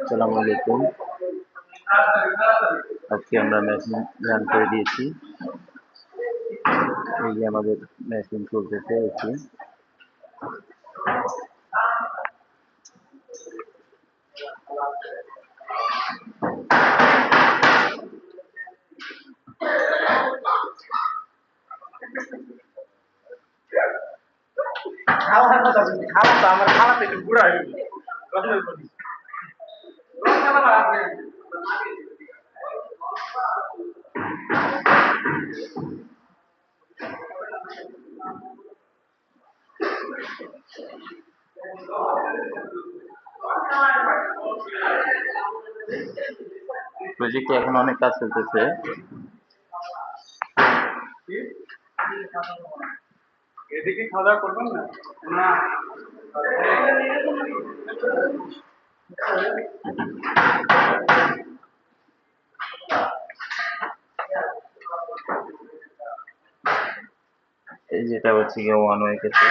আসসালামু আলাইকুম। আজকে আমরা মেশিন রান করে দিয়েছি। এই যে আমাদের মেশিন চলতেছে এসি। খাওয়া তো আমার খাওয়া থেকে বুড়া হয়ে গেছে প্রজেক্টে এখন অনেক কাজ চলতেছে। এদিকে খাওয়া দাওয়া করবেন না না এই যেটা হচ্ছে গিয়ে ওয়ান ওয়ে ক্ষেত্রে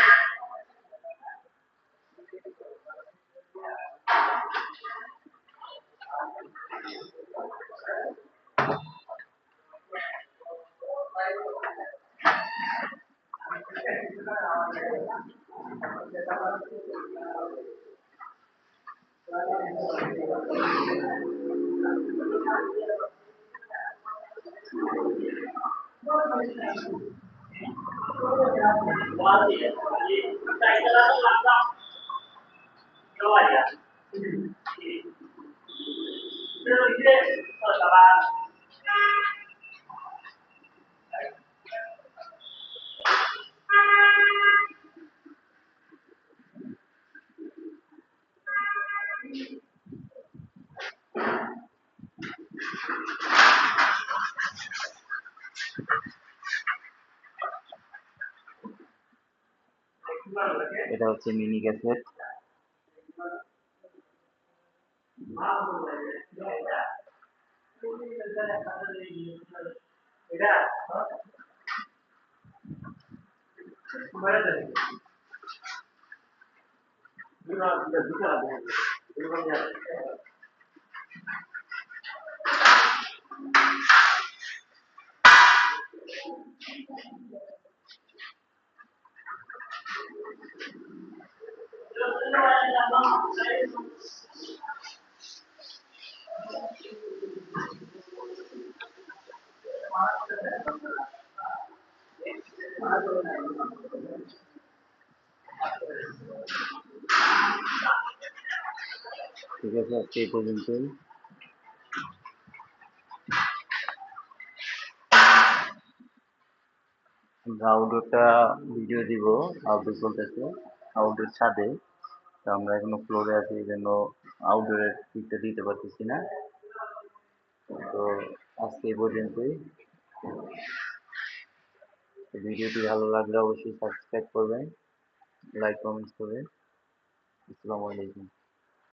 এটা হচ্ছে মিনি ক্যাসেট। ঠিক আছে, আজকে এই পর্যন্তই। আমরা আউটডোরটা ভিডিও দিব। আউটডোর চলতেছে, আউটডোর ছাদে। তো আমরা এখনো ফ্লোরে আছি, এই জন্য আউটডোরের পিকটা দিতে পারতেছি না। তো আজকে এই পর্যন্তই। ভিডিওটি ভালো লাগলে অবশ্যই সাবস্ক্রাইব করবেন, লাইক কমেন্টস করবেন। আসসালামু আলাইকুম।